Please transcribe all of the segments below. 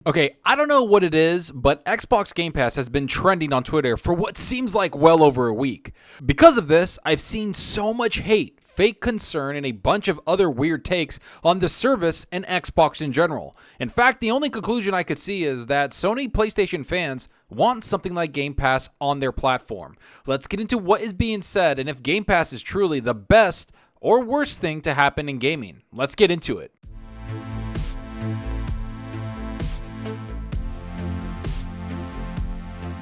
Okay, I don't know what it is, but Xbox Game Pass has been trending on Twitter for what seems like well over a week. Because of this, I've seen so much hate, fake concern, and a bunch of other weird takes on the service and Xbox in general. In fact, the only conclusion I could see is that Sony PlayStation fans want something like Game Pass on their platform. Let's get into what is being said and if Game Pass is truly the best or worst thing to happen in gaming. Let's get into it.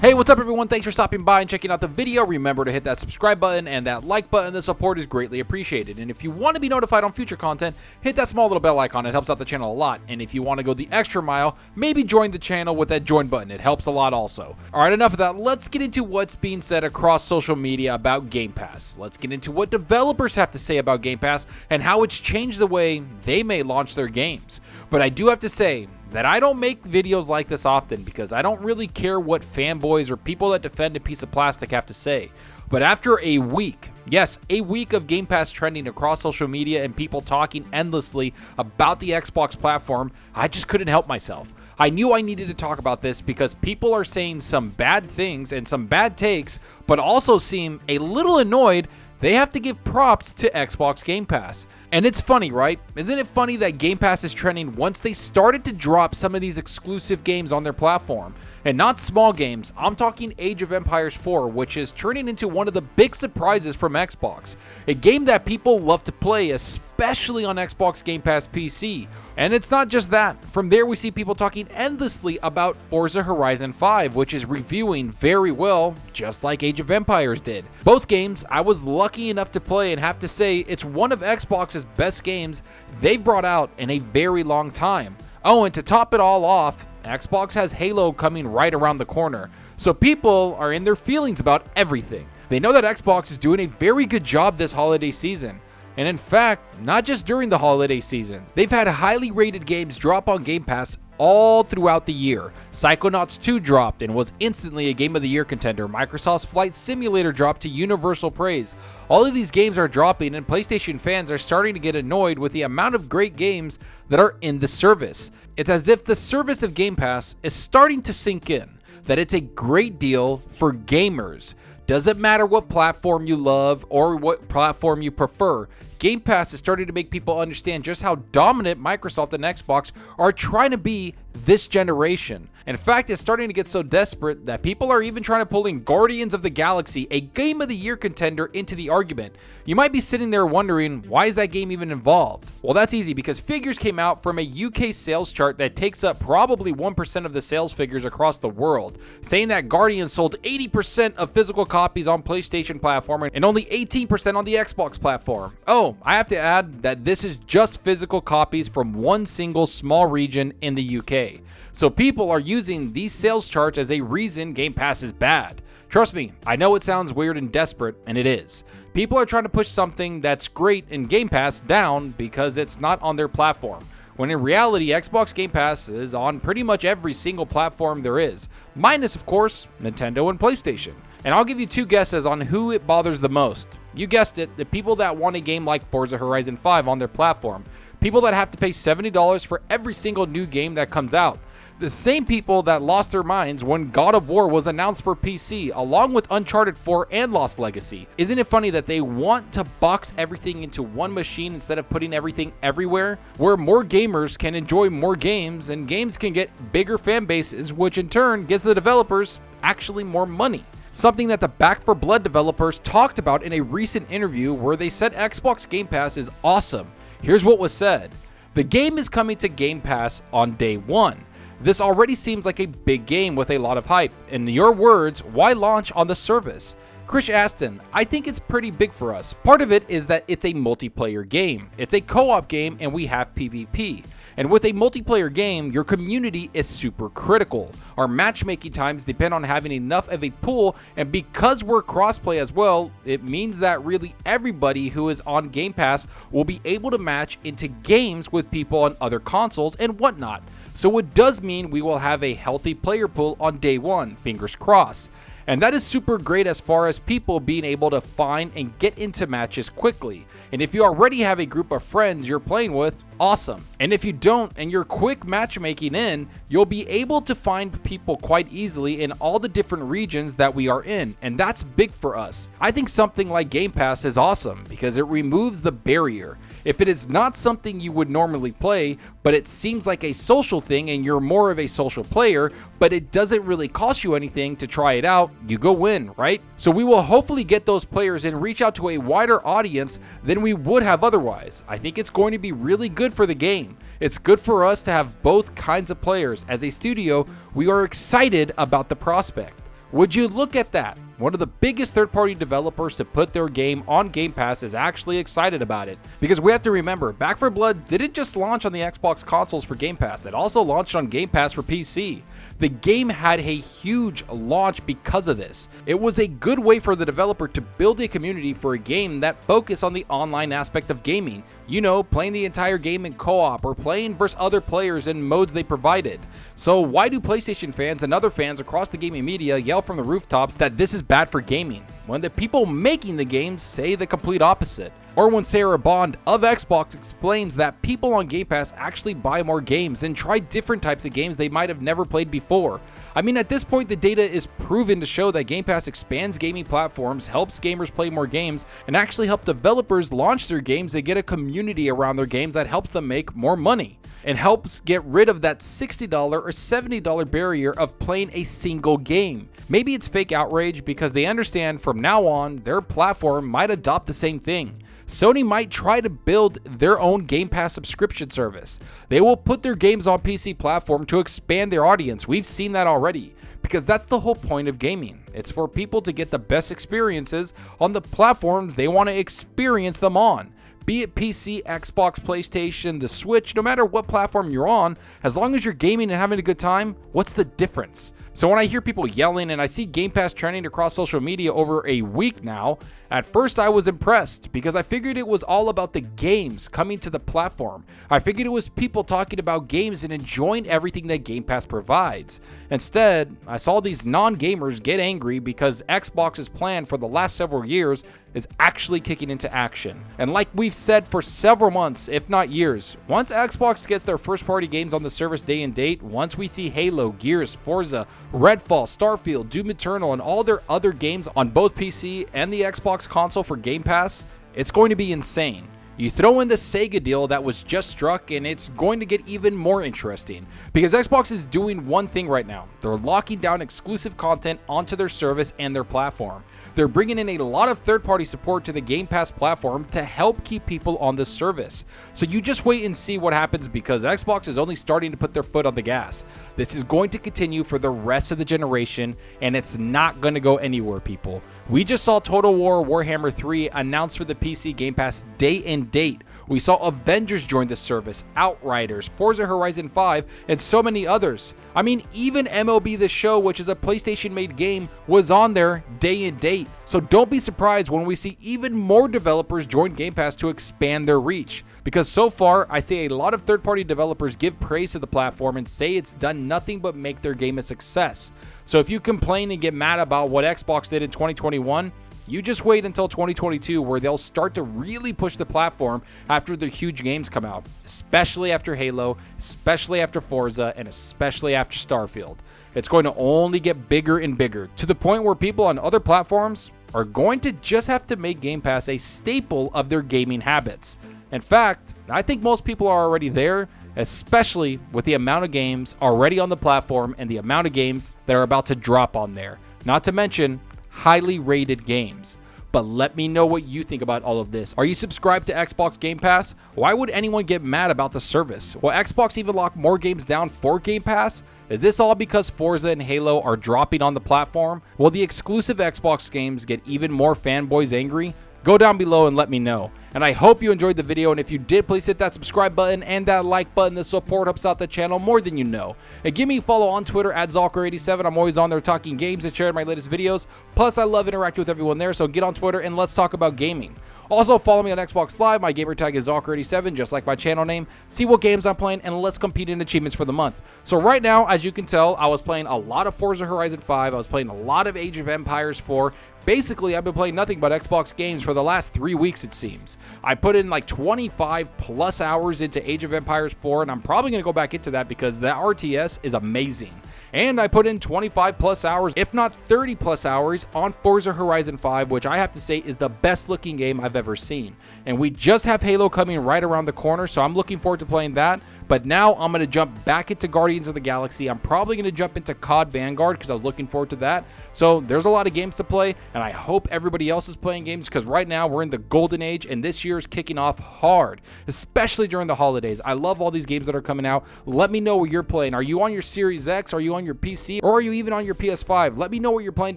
Hey, what's up everyone? Thanks for stopping by and checking out the video. Remember to hit that subscribe button and that like button. The support is greatly appreciated. And if you want to be notified on future content, hit that small little bell icon. It helps out the channel a lot. And if you want to go the extra mile, maybe join the channel with that join button. It helps a lot also. All right, enough of that. Let's get into what's being said across social media about Game Pass. Let's get into what developers have to say about Game Pass and how it's changed the way they may launch their games. But I do have to say that I don't make videos like this often because I don't really care what fanboys or people that defend a piece of plastic have to say. But after a week, yes, a week of Game Pass trending across social media and people talking endlessly about the Xbox platform, I just couldn't help myself. I knew I needed to talk about this because people are saying some bad things and some bad takes, but also seem a little annoyed they have to give props to Xbox Game Pass. And it's funny, right? Isn't it funny that Game Pass is trending once they started to drop some of these exclusive games on their platform? And not small games, I'm talking Age of Empires 4, which is turning into one of the big surprises from Xbox. A game that people love to play, especially on Xbox Game Pass PC. And it's not just that. From there, we see people talking endlessly about Forza Horizon 5, which is reviewing very well, just like Age of Empires did. Both games I was lucky enough to play and have to say it's one of Xbox's best games they've brought out in a very long time. Oh, and to top it all off, Xbox has Halo coming right around the corner. So people are in their feelings about everything. They know that Xbox is doing a very good job this holiday season. And in fact, not just during the holiday season. They've had highly rated games drop on Game Pass all throughout the year. Psychonauts 2 dropped and was instantly a Game of the Year contender. Microsoft's Flight Simulator dropped to universal praise. All of these games are dropping and PlayStation fans are starting to get annoyed with the amount of great games that are in the service. It's as if the service of Game Pass is starting to sink in, that it's a great deal for gamers. Doesn't matter what platform you love or what platform you prefer, Game Pass is starting to make people understand just how dominant Microsoft and Xbox are trying to be this generation. In fact, it's starting to get so desperate that people are even trying to pull in Guardians of the Galaxy, a Game of the Year contender, into the argument. You might be sitting there wondering, why is that game even involved? Well, that's easy because figures came out from a UK sales chart that takes up probably 1% of the sales figures across the world, saying that Guardians sold 80% of physical copies on PlayStation platform and only 18% on the Xbox platform. Oh, I have to add that this is just physical copies from one single small region in the UK. So people are using these sales charts as a reason Game Pass is bad. Trust me, I know it sounds weird and desperate, and it is. People are trying to push something that's great in Game Pass down because it's not on their platform, when in reality, Xbox Game Pass is on pretty much every single platform there is, minus, of course, Nintendo and PlayStation. And I'll give you two guesses on who it bothers the most. You guessed it, the people that want a game like Forza Horizon 5 on their platform. People that have to pay $70 for every single new game that comes out. The same people that lost their minds when God of War was announced for PC, along with Uncharted 4 and Lost Legacy. Isn't it funny that they want to box everything into one machine instead of putting everything everywhere, where more gamers can enjoy more games and games can get bigger fan bases, which in turn gives the developers actually more money? Something that the Back 4 Blood developers talked about in a recent interview where they said Xbox Game Pass is awesome. Here's what was said. The game is coming to Game Pass on day one. This already seems like a big game with a lot of hype. In your words, why launch on the service? Chris Aston, I think it's pretty big for us. Part of it is that it's a multiplayer game. It's a co-op game and we have PvP. And with a multiplayer game, your community is super critical. Our matchmaking times depend on having enough of a pool, and because we're crossplay as well, it means that really everybody who is on Game Pass will be able to match into games with people on other consoles and whatnot. So it does mean we will have a healthy player pool on day one, fingers crossed. And that is super great as far as people being able to find and get into matches quickly. And if you already have a group of friends you're playing with, awesome. And if you don't and you're quick matchmaking in, you'll be able to find people quite easily in all the different regions that we are in. And that's big for us. I think something like Game Pass is awesome because it removes the barrier. If it is not something you would normally play, but it seems like a social thing and you're more of a social player, but it doesn't really cost you anything to try it out, you go in, right? So we will hopefully get those players and reach out to a wider audience than we would have otherwise. I think it's going to be really good for the game. It's good for us to have both kinds of players. As a studio, we are excited about the prospect. Would you look at that? One of the biggest third-party developers to put their game on Game Pass is actually excited about it. Because we have to remember, Back 4 Blood didn't just launch on the Xbox consoles for Game Pass, it also launched on Game Pass for PC. The game had a huge launch because of this. It was a good way for the developer to build a community for a game that focused on the online aspect of gaming. You know, playing the entire game in co-op or playing versus other players in modes they provided. So why do PlayStation fans and other fans across the gaming media yell from the rooftops that this is bad for gaming, when the people making the games say the complete opposite? Or when Sarah Bond of Xbox explains that people on Game Pass actually buy more games and try different types of games they might have never played before. I mean, at this point, the data is proven to show that Game Pass expands gaming platforms, helps gamers play more games, and actually help developers launch their games and get a community around their games that helps them make more money and helps get rid of that $60 or $70 barrier of playing a single game. Maybe it's fake outrage because they understand from now on their platform might adopt the same thing. Sony might try to build their own Game Pass subscription service. They will put their games on PC platform to expand their audience. We've seen that already, because that's the whole point of gaming. It's for people to get the best experiences on the platforms they want to experience them on. Be it PC, Xbox, PlayStation, the Switch, no matter what platform you're on, as long as you're gaming and having a good time, what's the difference? So when I hear people yelling and I see Game Pass trending across social media over a week now, at first I was impressed because I figured it was all about the games coming to the platform. I figured it was people talking about games and enjoying everything that Game Pass provides. Instead, I saw these non-gamers get angry because Xbox's plan for the last several years is actually kicking into action. And like we've said for several months, if not years, once Xbox gets their first-party games on the service day and date, once we see Halo, Gears, Forza, Redfall, Starfield, Doom Eternal, and all their other games on both PC and the Xbox console for Game Pass, it's going to be insane. You throw in the Sega deal that was just struck and it's going to get even more interesting because Xbox is doing one thing right now. They're locking down exclusive content onto their service and their platform. They're bringing in a lot of third-party support to the Game Pass platform to help keep people on the service. So you just wait and see what happens because Xbox is only starting to put their foot on the gas. This is going to continue for the rest of the generation and it's not going to go anywhere, people. We just saw Total War Warhammer 3 announced for the PC Game Pass day and date. We saw Avengers join the service, Outriders, Forza Horizon 5, and so many others. I mean, even MLB The Show, which is a PlayStation-made game, was on there day and date. So don't be surprised when we see even more developers join Game Pass to expand their reach. Because so far, I see a lot of third-party developers give praise to the platform and say it's done nothing but make their game a success. So if you complain and get mad about what Xbox did in 2021, you just wait until 2022 where they'll start to really push the platform after the huge games come out, especially after Halo, especially after Forza, and especially after Starfield. It's going to only get bigger and bigger to the point where people on other platforms are going to just have to make Game Pass a staple of their gaming habits. In fact, I think most people are already there, especially with the amount of games already on the platform and the amount of games that are about to drop on there. Not to mention highly rated games. But let me know what you think about all of this. Are you subscribed to Xbox Game Pass? Why would anyone get mad about the service? Will Xbox even lock more games down for Game Pass? Is this all because Forza and Halo are dropping on the platform? Will the exclusive Xbox games get even more fanboys angry? Go down below and let me know. And I hope you enjoyed the video, and if you did, please hit that subscribe button and that like button. The support helps out the channel more than you know. And give me a follow on Twitter at Zalker87. I'm always on there talking games and sharing my latest videos. Plus, I love interacting with everyone there, so get on Twitter and let's talk about gaming. Also, follow me on Xbox Live. My gamertag is Zalker87, just like my channel name. See what games I'm playing, and let's compete in achievements for the month. So right now, as you can tell, I was playing a lot of Forza Horizon 5. I was playing a lot of Age of Empires 4. Basically, I've been playing nothing but Xbox games for the last 3 weeks, it seems. I put in like 25 plus hours into Age of Empires 4, and I'm probably going to go back into that because that RTS is amazing. And I put in 25 plus hours, if not 30 plus hours, on Forza Horizon 5, which I have to say is the best looking game I've ever seen. And we just have Halo coming right around the corner, so I'm looking forward to playing that. But now I'm going to jump back into Guardians of the Galaxy. I'm probably going to jump into COD Vanguard because I was looking forward to that. So there's a lot of games to play, and I hope everybody else is playing games because right now we're in the golden age, and this year is kicking off hard, especially during the holidays. I love all these games that are coming out. Let me know what you're playing. Are you on your Series X? Are you on your PC? Or are you even on your PS5? Let me know what you're playing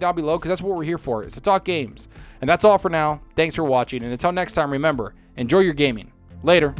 down below because that's what we're here for. It's to talk games. And that's all for now. Thanks for watching, and until next time, remember, enjoy your gaming. Later.